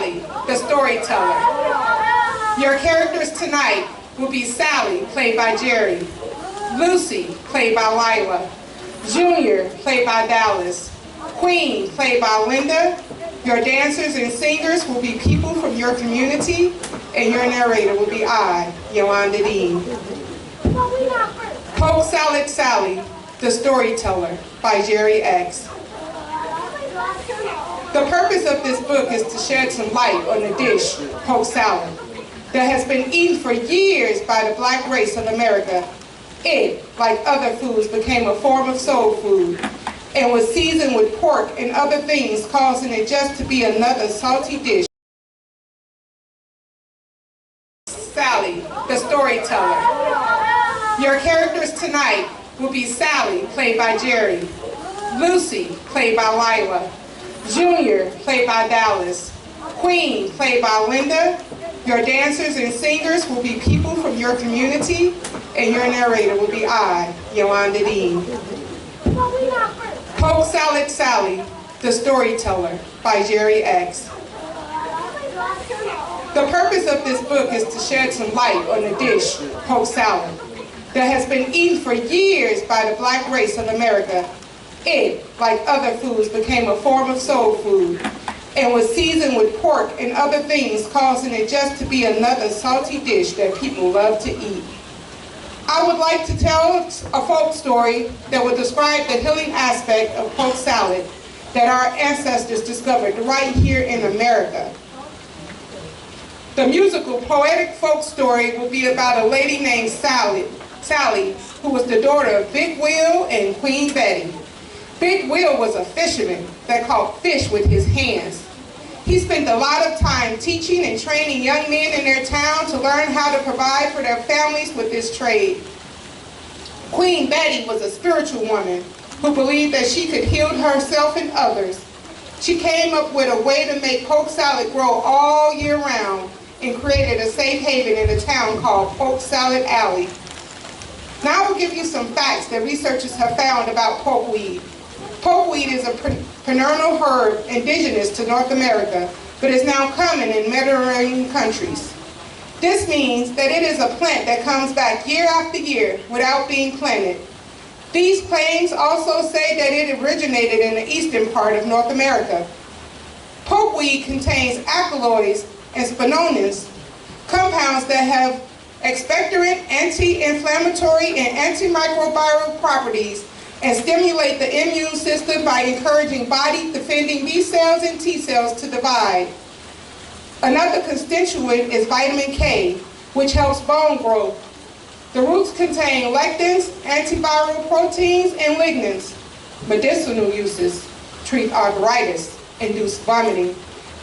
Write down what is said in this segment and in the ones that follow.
Sally, the storyteller. Your characters tonight will be Sally, played by Jerry, Lucy, played by Lila, Junior, played by Dallas, Queen, played by Linda. Your dancers and singers will be people from your community, and your narrator will be I, Yolanda Dean. Poke Sallet Sally, the storyteller, by Jerry X. The purpose of this book is to shed some light on the dish, poke salad, that has been eaten for years by the black race of America. It, like other foods, became a form of soul food and was seasoned with pork and other things, causing it just to be another salty dish. Sally, the storyteller. Your characters tonight will be Sally, played by Jerry, Lucy, played by Lila, Junior, played by Dallas, Queen, played by Linda. Your dancers and singers will be people from your community, and your narrator will be I, Yolanda Dean. Poke Sallet Sally, the storyteller, by Jerry X. The purpose of this book is to shed some light on the dish, poke salad, that has been eaten for years by the black race of America. It, like other foods, became a form of soul food and was seasoned with pork and other things, causing it just to be another salty dish that people love to eat. I would like to tell a folk story that would describe the healing aspect of poke salad that our ancestors discovered right here in America. The musical poetic folk story will be about a lady named Sally, who was the daughter of Big Will and Queen Betty. Big Will was a fisherman that caught fish with his hands. He spent a lot of time teaching and training young men in their town to learn how to provide for their families with this trade. Queen Betty was a spiritual woman who believed that she could heal herself and others. She came up with a way to make poke salad grow all year round and created a safe haven in a town called Poke Sallet Alley. Now I will give you some facts that researchers have found about pokeweed. Pokeweed is a perennial herb indigenous to North America, but is now common in Mediterranean countries. This means that it is a plant that comes back year after year without being planted. These claims also say that it originated in the eastern part of North America. Pokeweed contains alkaloids and spinonins, compounds that have expectorant, anti-inflammatory, and antimicrobial properties, and stimulate the immune system by encouraging body-defending B cells and T cells to divide. Another constituent is vitamin K, which helps bone growth. The roots contain lectins, antiviral proteins, and lignans. Medicinal uses: treat arthritis, induce vomiting;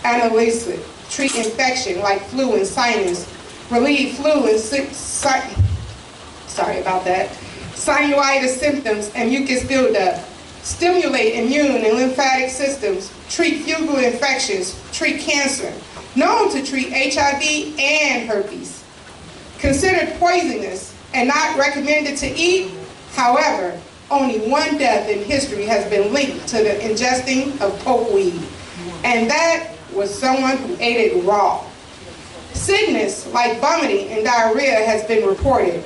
analgesic, treat infection like flu and sinus; relieve flu and sinusitis symptoms and mucus buildup; stimulate immune and lymphatic systems; treat fungal infections; treat cancer; known to treat HIV and herpes. Considered poisonous and not recommended to eat, however, only one death in history has been linked to the ingesting of pokeweed, and that was someone who ate it raw. Sickness like vomiting and diarrhea has been reported.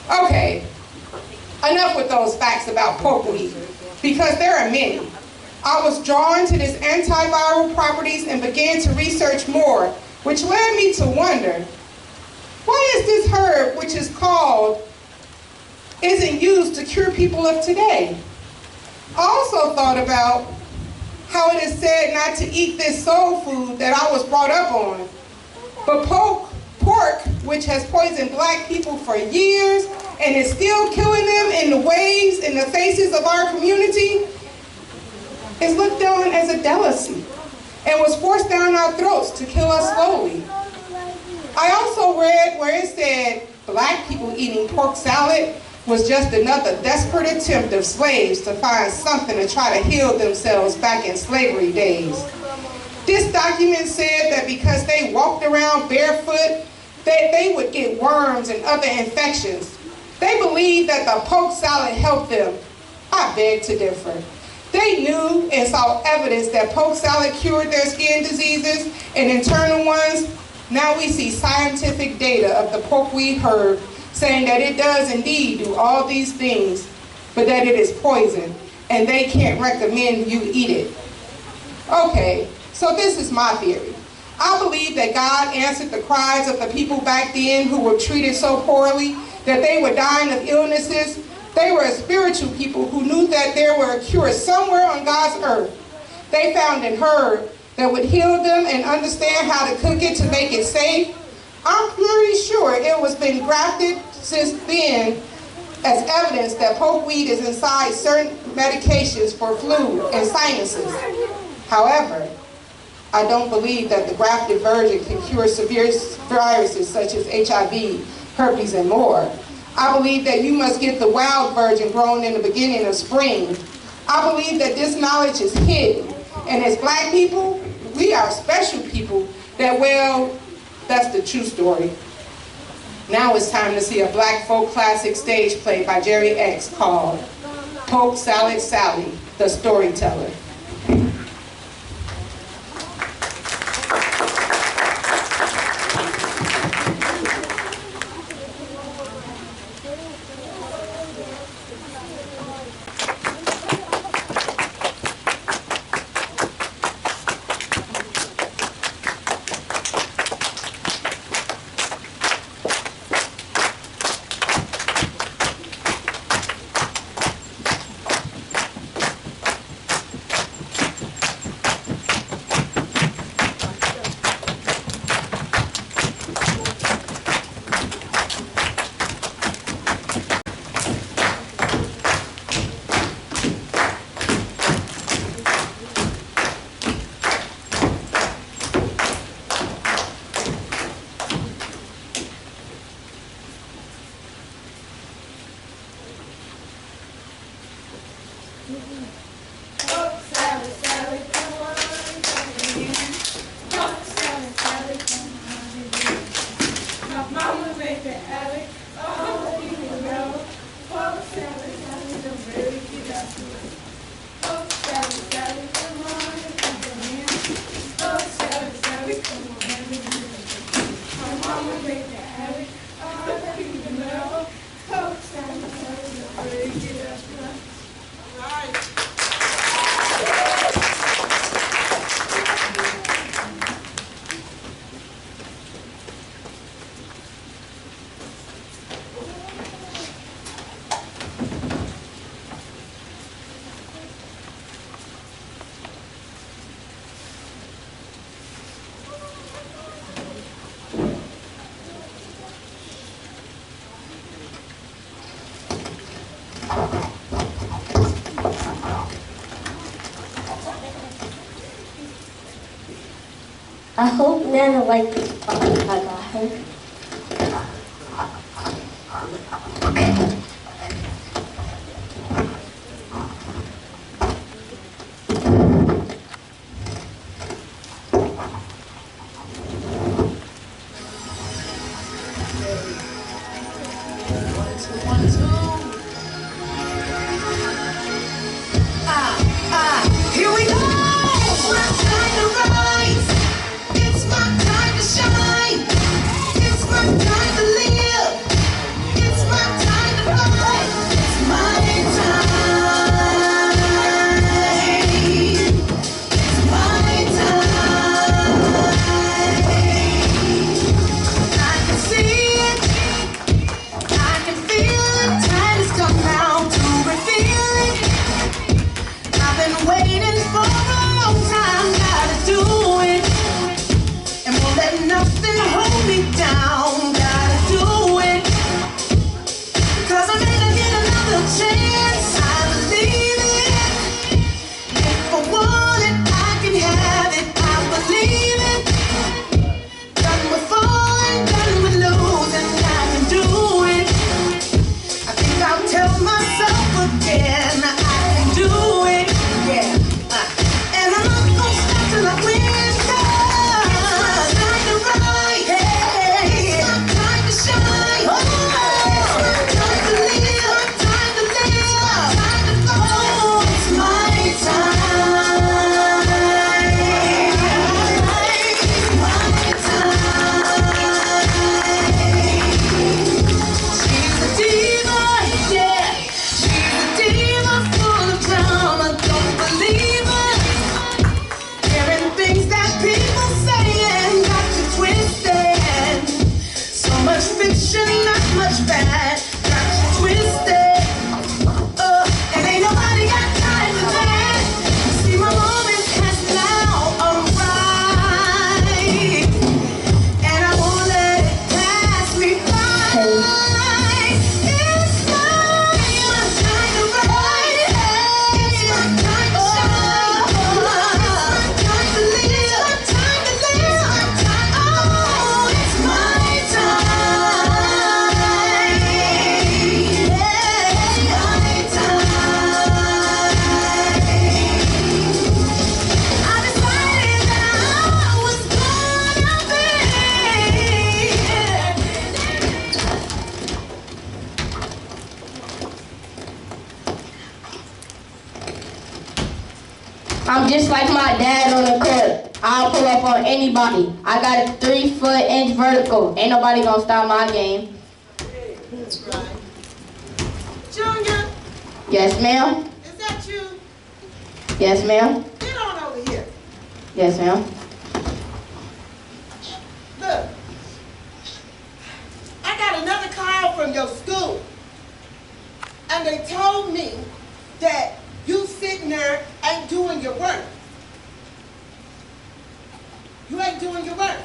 Okay, enough with those facts about pokeweed, because there are many. I was drawn to its antiviral properties and began to research more, which led me to wonder, why is this herb, which is called, isn't used to cure people of today? I also thought about how it is said not to eat this soul food that I was brought up on. But pork, which has poisoned black people for years and is still killing them in the ways, in the faces of our community, is looked on as a delicacy and was forced down our throats to kill us slowly. I also read where it said black people eating pork salad was just another desperate attempt of slaves to find something to try to heal themselves back in slavery days. This document said that because they walked around barefoot, that they would get worms and other infections. They believed that the poke salad helped them. I beg to differ. They knew and saw evidence that poke salad cured their skin diseases and internal ones. Now we see scientific data of the pokeweed herb saying that it does indeed do all these things, but that it is poison, and they can't recommend you eat it. Okay, so this is my theory. I believe that God answered the cries of the people back then who were treated so poorly that they were dying of illnesses. They were a spiritual people who knew that there were a cure somewhere on God's earth. They found an herb that would heal them and understand how to cook it to make it safe. I'm pretty sure it was been grafted since then as evidence that pokeweed is inside certain medications for flu and sinuses. However, I don't believe that the grafted version can cure severe viruses such as HIV, herpes, and more. I believe that you must get the wild version grown in the beginning of spring. I believe that this knowledge is hidden. And as black people, we are special people that, well, that's the true story. Now it's time to see a black folk classic stage play by Jerry X called Sallet Sally, the Storyteller. I hope Nana liked this box I got her. Here we go! It's my time to rise. It's my time to shine. It's my time to live. It's my time to just like my dad on the court. I'll pull up on anybody. I got a 3-foot-inch vertical. Ain't nobody gonna stop my game. That's right. Junior, Yes, ma'am. is that you? Yes, ma'am. Get on over here. Yes, ma'am. Look, I got another call from your school, and they told me that you sitting there ain't doing your work. You ain't doing your work.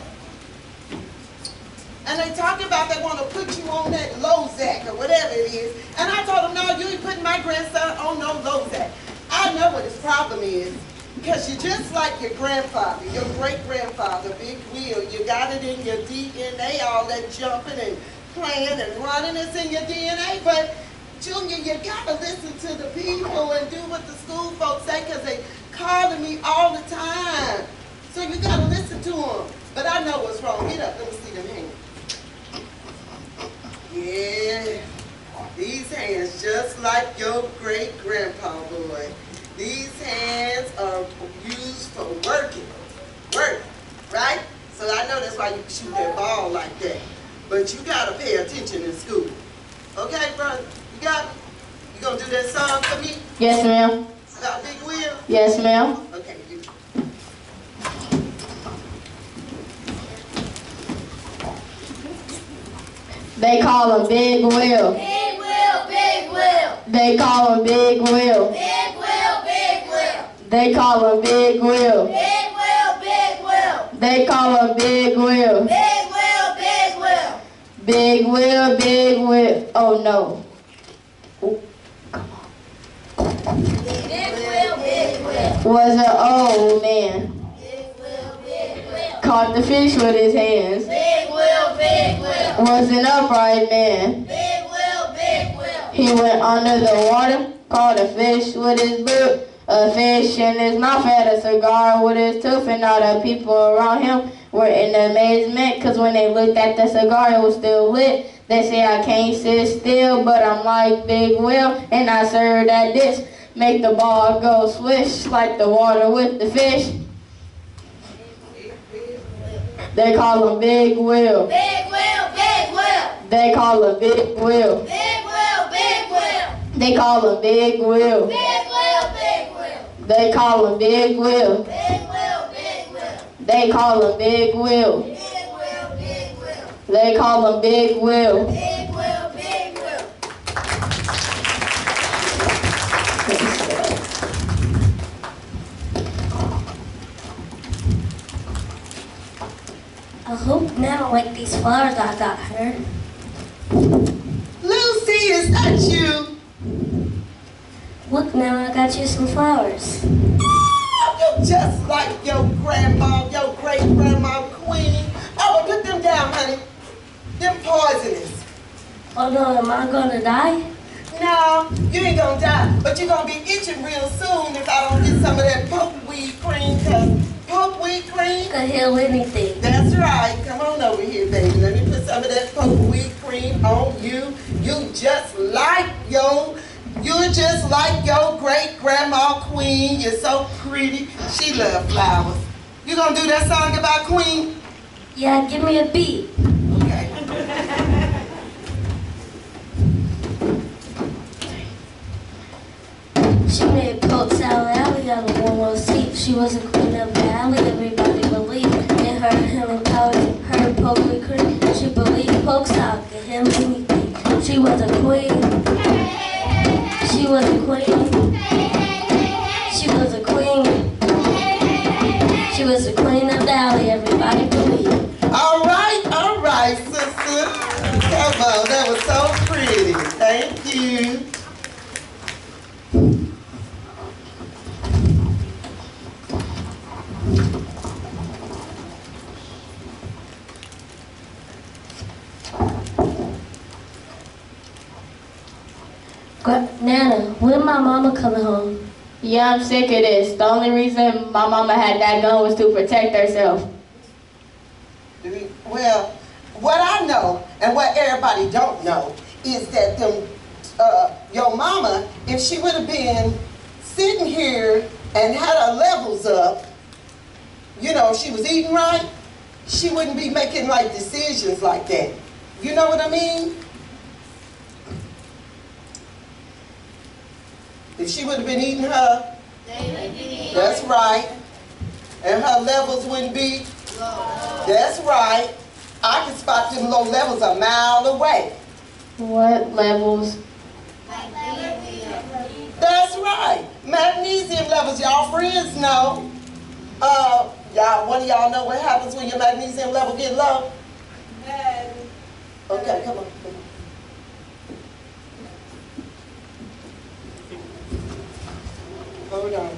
And they talking about they want to put you on that Lozak or whatever it is. And I told them, no, you ain't putting my grandson on no Lozak. I know what his problem is. Because you're just like your grandfather, your great-grandfather, Big Wheel. You got it in your DNA, all that jumping and playing and running is in your DNA. But, Junior, you got to listen to the people and do what the school folks say because they calling me all the time. So you got to listen to them. But I know what's wrong. Get up. Let me see them hands. Yeah. These hands just like your great-grandpa, boy. These hands are used for working. Work, right? So I know that's why you shoot that ball like that. But you got to pay attention in school. Okay, brother? You got me? You going to do that song for me? Yes, ma'am. About Big Wheel? Yes, ma'am. Okay, you. They call him Big Will. Big Will, Big Will. They call him Big Will. Big Will, Big Will. They call him Big Will. Big Will, Big Will. They call him Big Will. Big Will, Big Will. Big Will, Big Will. Oh no. Big Will, Big Will. Was an old man. Big Will, Big Will. Caught the fish with his hands. Big Will, Big Will. Was an upright man. Big Will, Big Will. He went under the water, caught a fish with his boot. A fish in his mouth had a cigar with his tooth, and all the people around him were in amazement, because when they looked at the cigar, it was still lit. They say I can't sit still, but I'm like Big Will, and I serve that dish. Make the ball go swish like the water with the fish. They call him Big Will. Big Will, Big Will. They call him Big Will. Big Will, Big Will. They call him Big Will. Big Will, Big Will. They call him Big Will. Big Will, Big Will. They call him Big Will. Big Will, Big Will. They call him Big Will. Big Will, Big Will. I hope Nana liked these flowers I got her. Lucy, is that you? Look, Nana, I got you some flowers. Oh, you just like your grandma, your great-grandma Queenie. Oh, well, put them down, honey. They're poisonous. Oh no, am I gonna die? No, you ain't gonna die, but you're gonna be itching real soon if I don't get some of that pokeweed cream, cause pokeweed cream, Could heal anything. that's right. Come on over here, baby. Let me put some of that pokeweed cream on you. You're just like your great-grandma Queen. You're so pretty. She loves flowers. You gonna do that song about Queen? Yeah, give me a beat. Okay. She made Coke Sallet Sally on a one-row seat. She was a queen of the alley. Everybody believed in her healing powers. Her pokeweed cream. She believed Poke Style could heal anything. She was a queen. She was a queen. She was a queen. She was the queen of the alley. Everybody believed. All right, sister. Come on, that was so pretty. Thank you. Nana, when my mama coming home? Yeah, I'm sick of this. The only reason my mama had that gun was to protect herself. Well, what I know and what everybody don't know is that your mama, if she would have been sitting here and had her levels up, you know, if she was eating right, she wouldn't be making like decisions like that. You know what I mean? If she would have been eating her, that's right, and her levels wouldn't be low. That's right. I can spot them low levels a mile away. What levels? That's right. Magnesium levels, y'all friends know. Y'all, one of y'all know what happens when your magnesium level get low? Okay, come on. Hold on.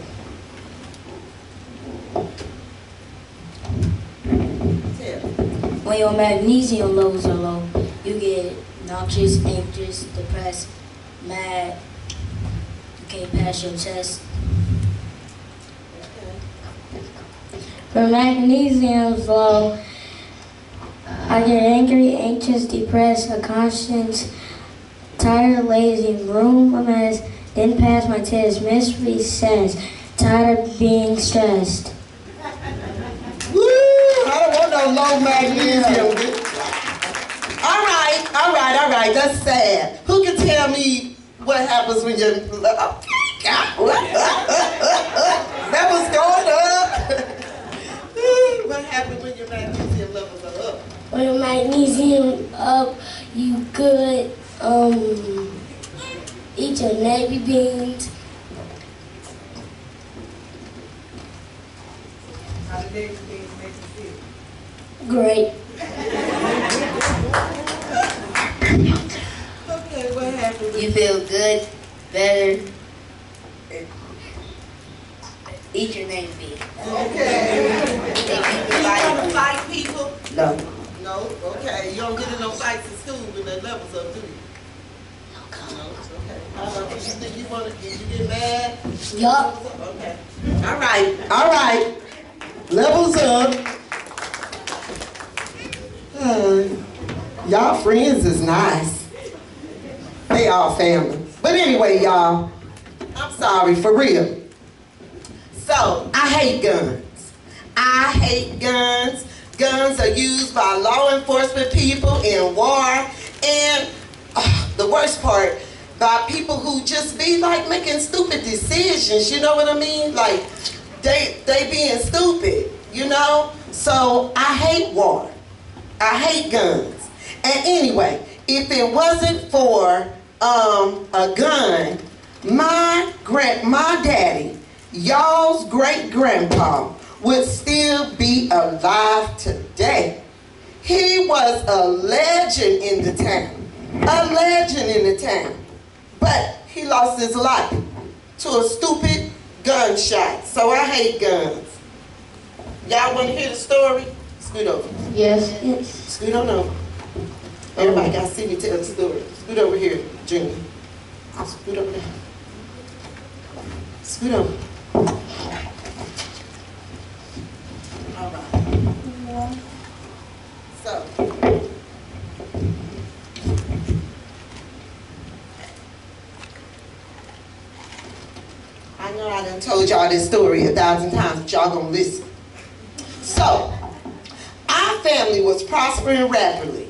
When your magnesium levels are low, you get nauseous, anxious, depressed, mad, you can't pass your test. When magnesium's low, I get angry, anxious, depressed, a conscience, tired, lazy, room a mess, didn't pass my test, missed recess, tired of being stressed. Woo! I don't want no low magnesium. All right, that's sad. Who can tell me what happens when your that was going up? What happens when your magnesium levels are up? When your magnesium up, you could eat your navy beans. How the navy beans make you feel? Great. Okay, what happened? You feel good, better, eat your name beans. Okay. You don't fight people? No. No? Okay. You don't get in no fights in school when the levels up, do you? No? Okay. How about you? You think you want to, did you get mad? Yup. Okay. All right. Levels up. Y'all friends is nice. They all family. But anyway, y'all, I'm sorry, for real. So, I hate guns. I hate guns. Guns are used by law enforcement people in war, and the worst part, by people who just be like making stupid decisions, you know what I mean? Like, they being stupid, you know? So, I hate war. I hate guns. And anyway, if it wasn't for a gun, my daddy, y'all's great-grandpa, would still be alive today. He was a legend in the town. A legend in the town. But he lost his life to a stupid gunshot. So I hate guns. Y'all want to hear the story? Scoot over. Yes. Scoot on over. Everybody got to see me tell the story. Scoot over here, Junior. Scoot over there. Scoot over. All right. So, I know I done told y'all this story 1,000 times, but y'all gonna listen. So, our family was prospering rapidly.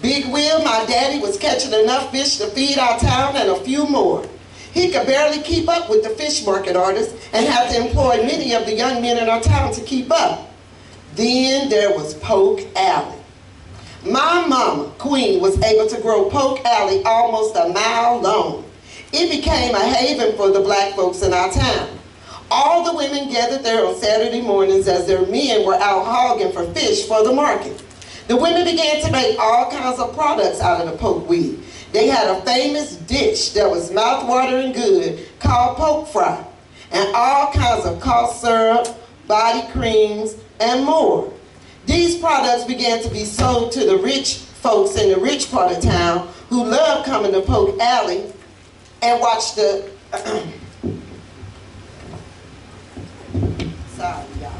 Big Will, my daddy, was catching enough fish to feed our town and a few more. He could barely keep up with the fish market artists and had to employ many of the young men in our town to keep up. Then there was Polk Alley. My mama, Queen, was able to grow Polk Alley almost a mile long. It became a haven for the black folks in our town. All the women gathered there on Saturday mornings as their men were out hogging for fish for the market. The women began to make all kinds of products out of the poke weed. They had a famous dish that was mouth-watering good called poke fry, and all kinds of cough syrup, body creams, and more. These products began to be sold to the rich folks in the rich part of town who loved coming to Polk Alley and watch the sorry, y'all.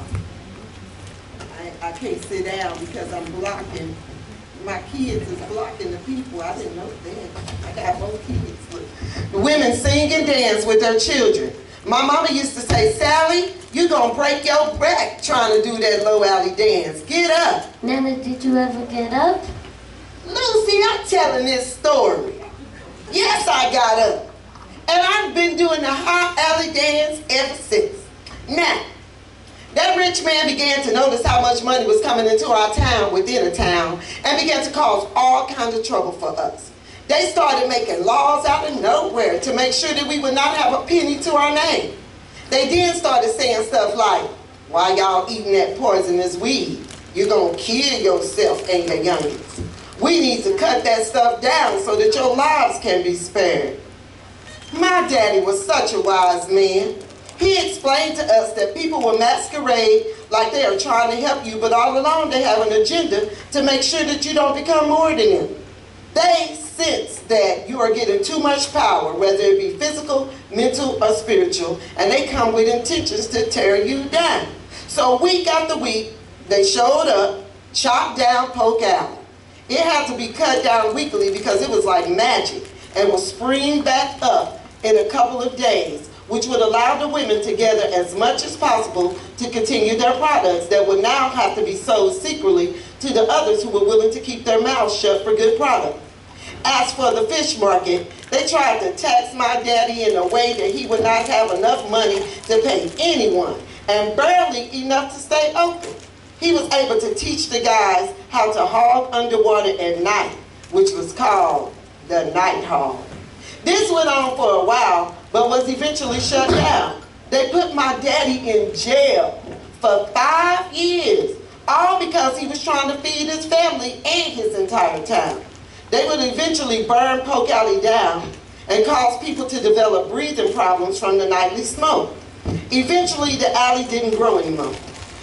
I can't sit down because I'm blocking. My kids is blocking the people. I didn't know that. I got more kids. Look. The women sing and dance with their children. My mama used to say, Sally, you gonna break your back trying to do that low alley dance. Get up. Nana, did you ever get up? Lucy, I'm telling this story. Yes, I got up. And I've been doing the high alley dance ever since. Now, that rich man began to notice how much money was coming into our town within a town and began to cause all kinds of trouble for us. They started making laws out of nowhere to make sure that we would not have a penny to our name. They then started saying stuff like, why y'all eating that poisonous weed? You're gonna kill yourself and your youngins. We need to cut that stuff down so that your lives can be spared. My daddy was such a wise man. He explained to us that people will masquerade like they are trying to help you, but all along they have an agenda to make sure that you don't become more than them. They sense that you are getting too much power, whether it be physical, mental, or spiritual, and they come with intentions to tear you down. So week after week, they showed up, chopped down Polk Alley. It had to be cut down weekly because it was like magic and will spring back up in a couple of days, which would allow the women to gather as much as possible to continue their products that would now have to be sold secretly to the others who were willing to keep their mouths shut for good product. As for the fish market, they tried to tax my daddy in a way that he would not have enough money to pay anyone, and barely enough to stay open. He was able to teach the guys how to hog underwater at night, which was called the night hog. This went on for a while, but was eventually shut down. They put my daddy in jail for 5 years, all because he was trying to feed his family and his entire town. They would eventually burn Polk Alley down and cause people to develop breathing problems from the nightly smoke. Eventually, the alley didn't grow anymore.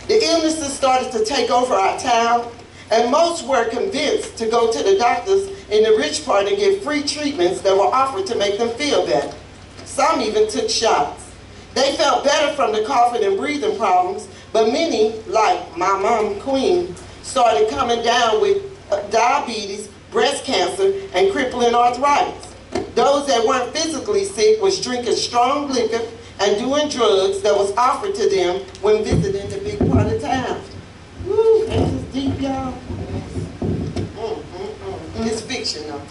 The illnesses started to take over our town, and most were convinced to go to the doctors in the rich part and get free treatments that were offered to make them feel better. Some even took shots. They felt better from the coughing and breathing problems, but many, like my mom, Queen, started coming down with diabetes, breast cancer, and crippling arthritis. Those that weren't physically sick was drinking strong liquor and doing drugs that was offered to them when visiting the big part of town. Woo, this is deep, y'all. It's fiction, though.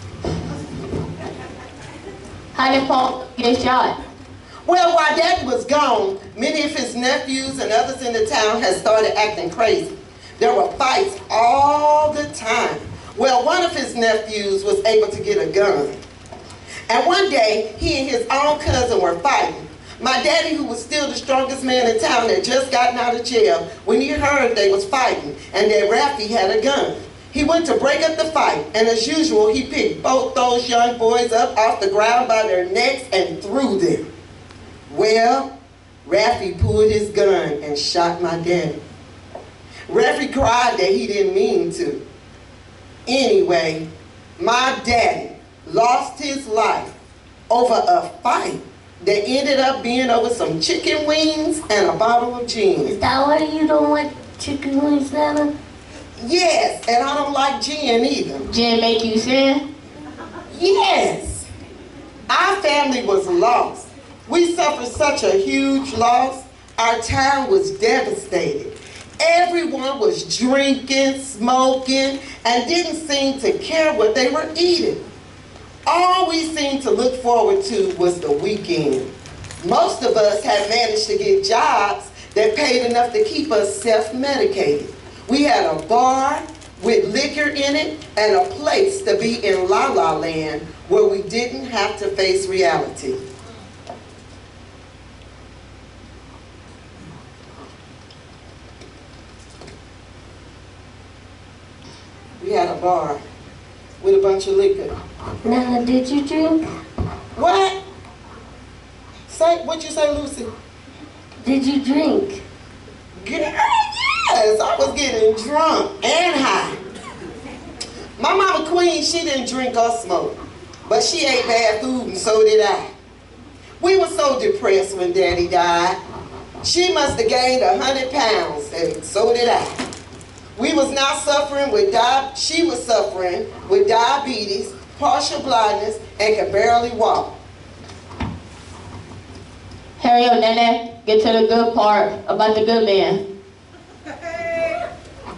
How did Paul get shot? Well, while Daddy was gone, many of his nephews and others in the town had started acting crazy. There were fights all the time. Well, one of his nephews was able to get a gun. And one day, he and his own cousin were fighting. My daddy, who was still the strongest man in town, had just gotten out of jail when he heard they was fighting and that Raffy had a gun. He went to break up the fight, and as usual, he picked both those young boys up off the ground by their necks and threw them. Well, Raffy pulled his gun and shot my daddy. Raffy cried that he didn't mean to. Anyway, my daddy lost his life over a fight that ended up being over some chicken wings and a bottle of gin. Is that why you don't like chicken wings, Nana? Yes, and I don't like gin either. Gin make you sin? Yes. Our family was lost. We suffered such a huge loss. Our town was devastated. Everyone was drinking, smoking, and didn't seem to care what they were eating. All we seemed to look forward to was the weekend. Most of us had managed to get jobs that paid enough to keep us self-medicated. We had a bar with liquor in it and a place to be in La La Land where we didn't have to face reality. We had a bar with a bunch of liquor. Nana, did you drink? What? Say, what'd you say, Lucy? Did you drink? Girl, yes, I was getting drunk and high. My mama Queen, she didn't drink or smoke, but she ate bad food and so did I. We were so depressed when Daddy died. She must have gained 100 pounds and so did I. We was now suffering with she was suffering with diabetes, partial blindness, and could barely walk. Her hurry up, Nene. Get to the good part about the good man. Hey,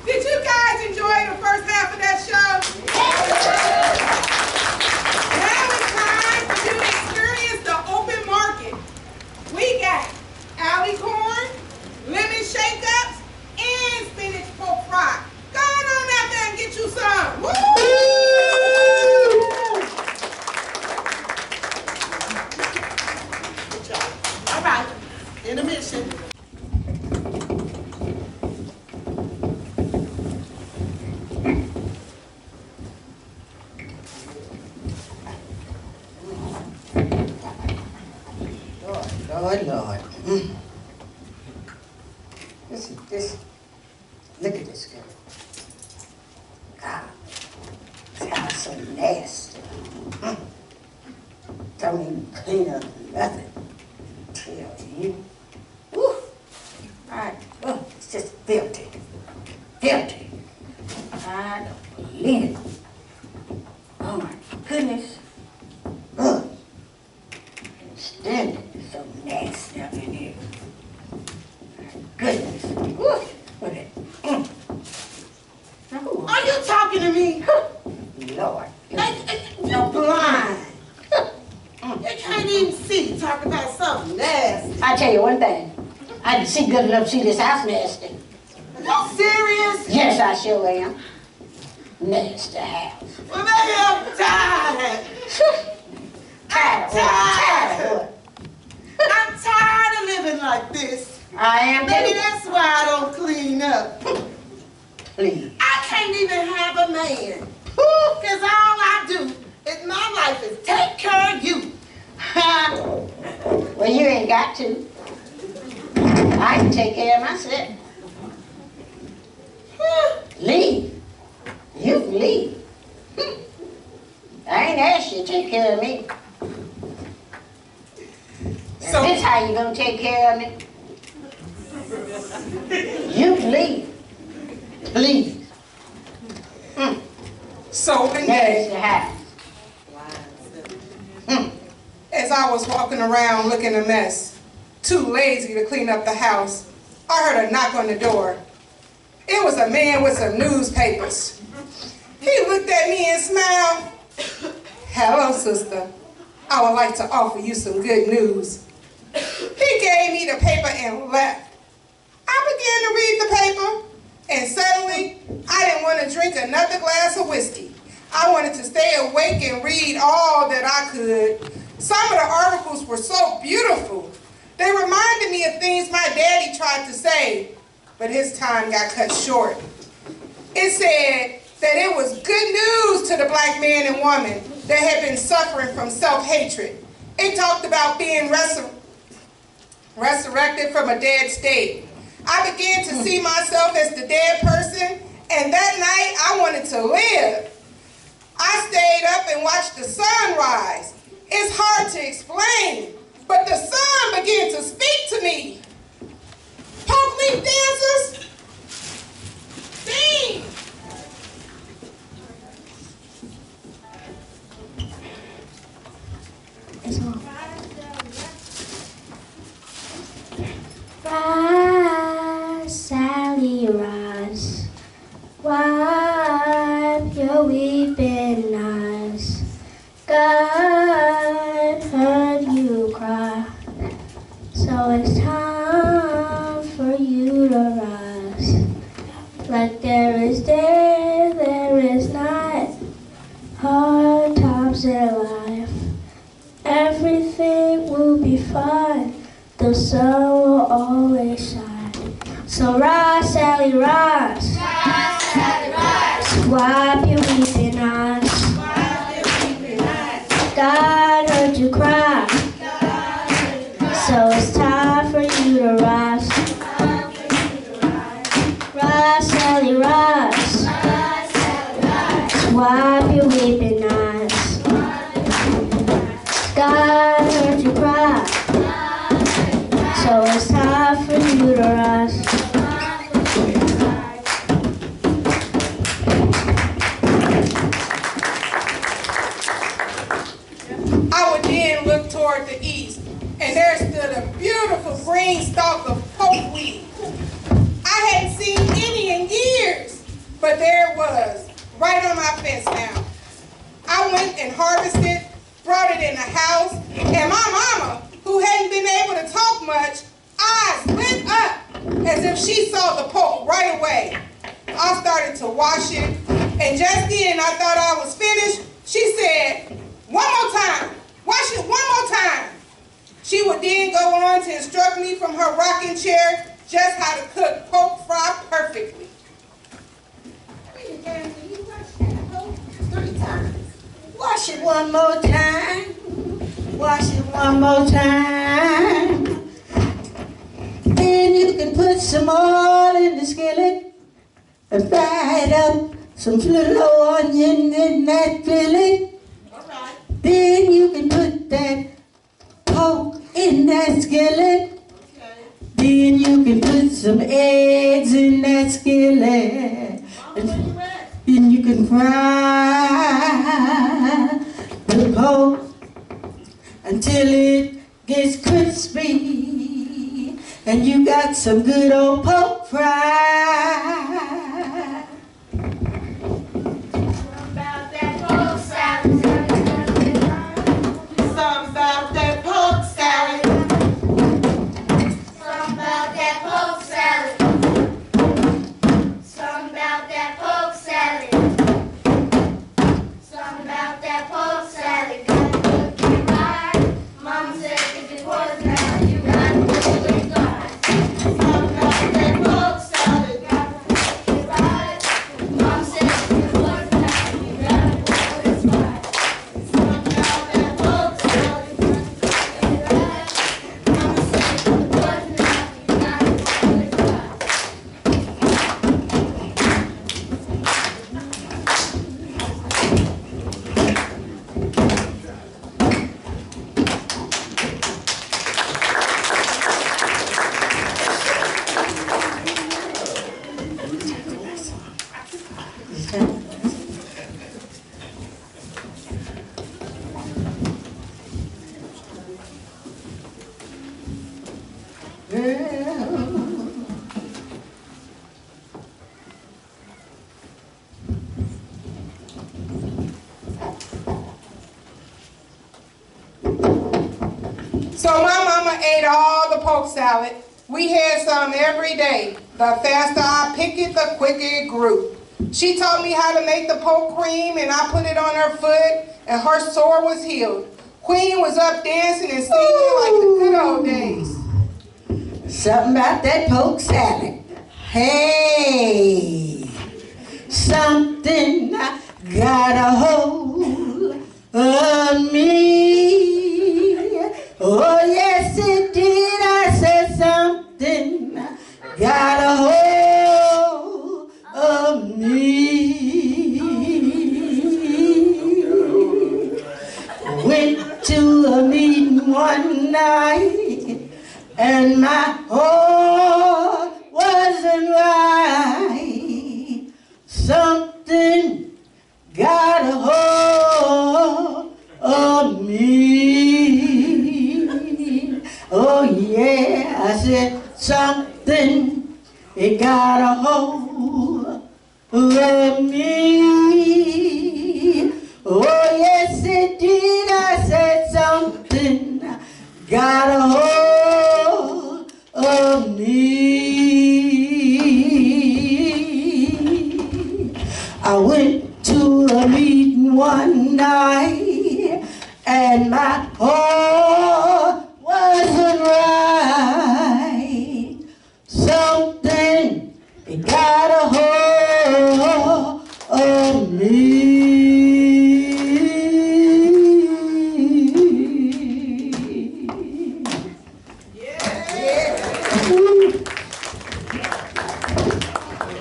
did you guys enjoy the first half of that show? Now it's time for you to experience the open market. We got alley corn, lemon shake-ups, and spinach pork fry. Go on out there and get you some. Woo! Good job. All right, intermission. Lord. This, look at this girl. God, this house so nasty. Don't even clean up nothing. Tell you. Woo. Right. Oh, it's just filthy. Filthy. I don't believe it. Oh my goodness. Ugh. Can't stand it. It's so nasty up in here. Goodness. Woo. Look at it. Now, who Are you talking to me? Lord. You're blind. You can't even see. Talk about something nasty. I tell you one thing. I can see good enough to see this house nasty. Are you serious? Yes, I sure am. Nasty house. Well, maybe I'm tired. Tired of what? I'm tired of living like this. I am Maybe too. that's why I don't clean up. Please. I can't even have a man. Because all I do in my life is take care of you. Well, you ain't got to. I can take care of myself. Leave. You can leave. I ain't asked you to take care of me. So- This how you gonna take care of me? You can leave. Please. So one There's day, the house. as I was walking around looking a mess, too lazy to clean up the house, I heard a knock on the door. It was a man with some newspapers. He looked at me and smiled. Hello, sister. I would like to offer you some good news. He gave me the paper and left. I began to read the paper, and suddenly, I didn't want to drink another glass of whiskey. I wanted to stay awake and read all that I could. Some of the articles were so beautiful. They reminded me of things my daddy tried to say, but his time got cut short. It said that it was good news to the black man and woman that had been suffering from self-hatred. It talked about being resurrected from a dead state. I began to see myself as the dead person, and that night I wanted to live. I stayed up and watched the sun rise. It's hard to explain, but the sun began to speak to me. Polk leaf dancers, sing. Rise, Sally, rise. Wipe your weeping eyes. God heard you cry, so it's time for you to rise. Like there is day, there is night. Hard times in life, everything will be fine. The sun will always shine. So rise, Sally, rise. Rise, Sally, rise. Wipe your weeping eyes. God heard you cry. So it's time for you to rise. Rise, Sally, rise. Wipe your weeping eyes. God heard you cry. So it's time for you to rise. I would then look toward the east, and there stood a beautiful but there it was, right on my fence now. I went and harvested, brought it in the house, and my mama, who hadn't been able to talk much, eyes lit up as if she saw the poke right away. I started to wash it, and just then I thought I was finished. She said, "One more time, wash it one more time." She would then go on to instruct me from her rocking chair just how to cook poke fry perfectly. 3 times. Wash it one more time. Wash it one more time. Then you can put some oil in the skillet and fry it up. Some little onion in that fillet. Then you can put that poke in that skillet. Then you can put some eggs in that skillet. Then you can fry the poke until it gets crispy. And you got some good old poke fry. So my mama ate all the poke salad. We had some every day. The faster I pick it, the quicker it grew. She taught me how to make the poke cream, and I put it on her foot, and her sore was healed. Queen was up dancing and singing like the good old days. Something about that poke salad. Hey, something got a hold of me. Oh, yes, it did. I said something got a hold of me. Went to a meeting one night, and my heart wasn't right. Something got a hold of me. Oh yeah, I said something, it got a hold of me. Oh yes it did, I said something got a hold of me. I went to a meeting one night, and my heart wasn't right. Something, it got a hold of me.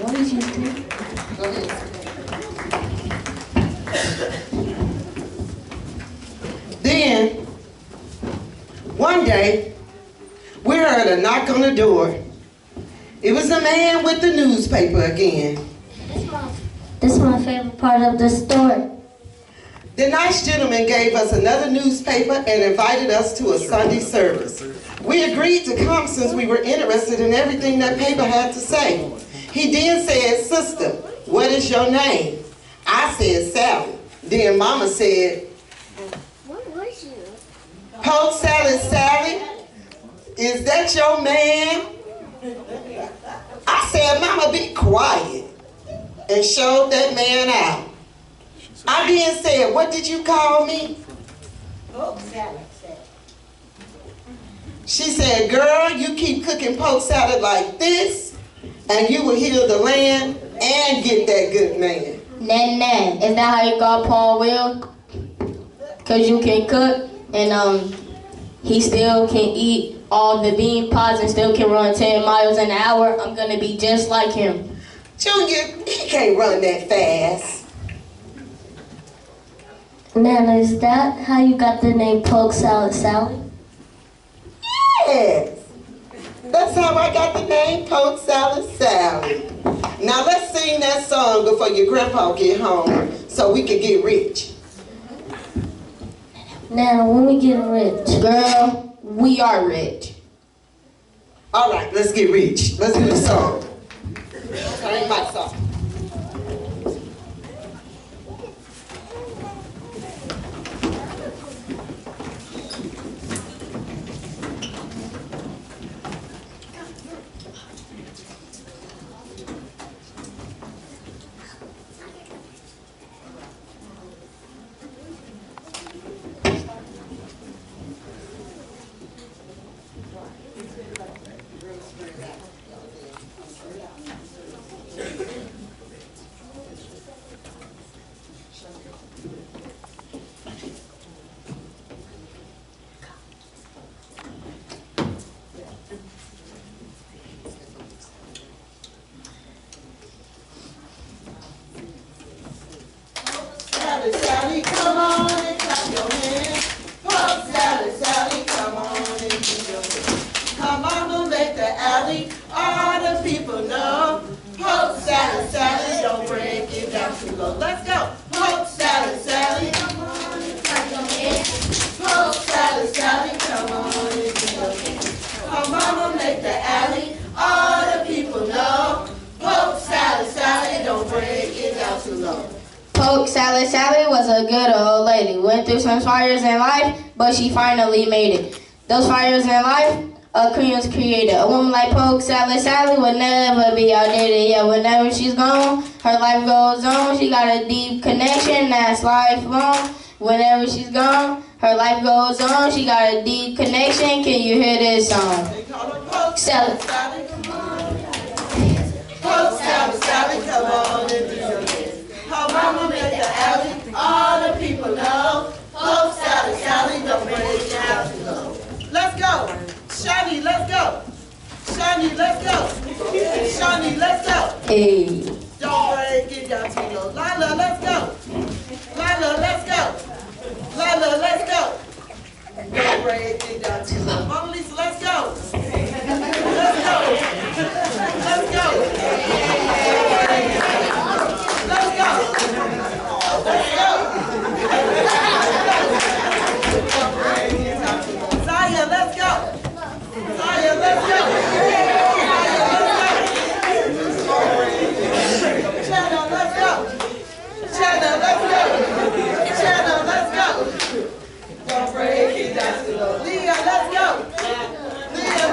What did you do? Go ahead. Then, one day, we heard a knock on the door. It was the man with the newspaper again. This is my favorite part of the story. The nice gentleman gave us another newspaper and invited us to a Sunday service. We agreed to come since we were interested in everything that paper had to say. He then said, "Sister, what is your name? I said, Sally. Then Mama said, What was you? Poke Sallet Sally, is that your man? I said, Mama, be quiet, and showed that man out. I then said, what did you call me? Poke salad, Sally. She said, girl, you keep cooking poke salad like this, and you will heal the land and get that good man. Nan, is that how you got Paul Will? Cause you can cook and he still can eat all the bean pods and still can run 10 miles an hour. I'm gonna be just like him. Junior, he can't run that fast. Nana, is that how you got the name Poke Sallet Sally? Yes, that's how I got the name Poke Sallet Sally. Now let's sing that song before your grandpa get home so we can get rich. Nana, when we get rich? Girl, we are rich. All right, let's get rich. Let's do the song. Turn my song. Sallet Sally, come on and clap your hands. Poke Sallet Sally, come on and keep your hands. Come on and make the alley, all the people know. Poke Sallet Sally, don't break it down too low. Let's go. Poke Sallet Sally, come on and clap your hands. Poke Sallet Sally, come on and keep your hands. Come on and make the alley, all the people know. Poke Sallet Sally, don't break it down too low. Poke Sallet Sally was a good old lady. Went through some fires in life, but she finally made it. Those fires in life, a Korean's created. A woman like Poke Sallet Sally would never be outdated. Yeah, whenever she's gone, her life goes on. She got a deep connection that's lifelong. Whenever she's gone, her life goes on. She got a deep connection. Can you hear this song? Poke Sallet. Sally, come on. Poke Sallet Sally, come on and do your dance. Her mama make the alley, all the people know. Poke Sallet Sally, don't break it down too low. Let's go. Shani, let's go. Shani, let's go. Shani, let's go. Hey. Don't break it down too low. Lila, let's go. Lila, let's go. Lila, let's go. Don't break it down too low. Mama Lisa, let's go. Let's go. Let's go. Let's go. Let's go. Zaya, let's go. Zaya, let's go. Channel, let's go. Channel, let's go. Channel, let's go. Don't break it down too low. Leah, let's go. Leah,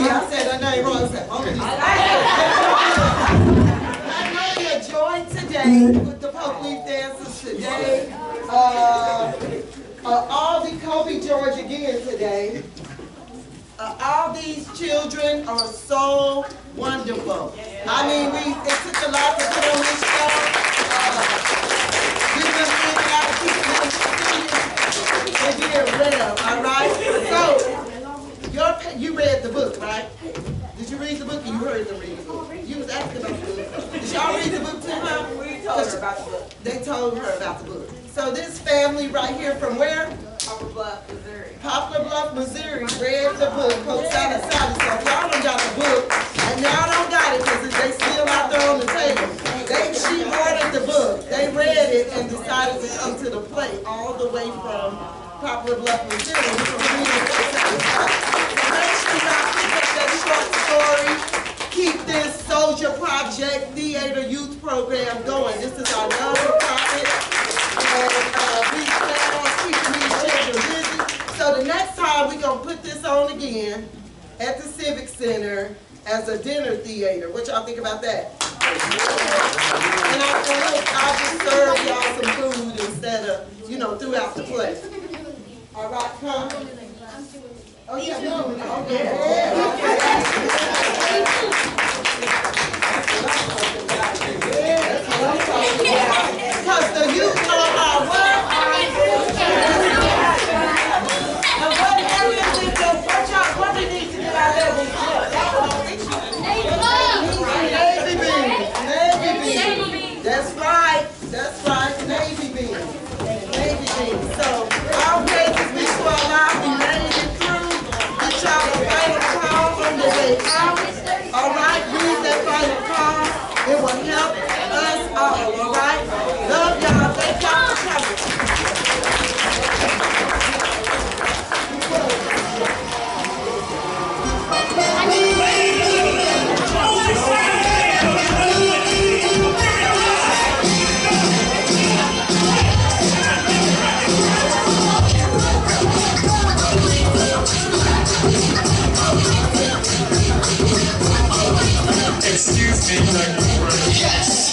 I said her name wrong. I said, Momma. I know you enjoyed today with the folk leaf dances today. Aldi Kobe George again today. All these children are so wonderful. I mean, it took a lot to put on this show. We done did a lot of people and being read of, all right? So, you read the book, right? Did you read the book or you heard them read the book? You was asking about the book. Did y'all read the book to her? We told her about the book. They told her about the book. So this family right here from where? Poplar Bluff, Missouri. Poplar Bluff, Missouri, read the book, Sallet Sally. So if y'all done got the book, and y'all don't got it because they still out there on the table. She ordered the book. They read it and decided to come to the play all the way from Poplar Bluff, Missouri. Make sure y'all pick up that short story. Keep this Soldier Project Theater Youth Program going. This is our non-profit. And we plan on keeping these children busy. So the next time we're going to put this on again at the Civic Center as a dinner theater. What y'all think about that? And I'll just serve y'all some food instead of, throughout the play. All right, come. Oh, yeah, no. Okay. Because the youth are our what? And what areas in the what we need to get our levels up? Navy beans. Navy beans. That's right. That's right. Navy beans. Navy beans. So our pages be so alive. We made it through. Get y'all the final call on the way out. All right. Read that final call. It will help us all. All right. Love y'all. Thank y'all for coming. Excuse me, yes.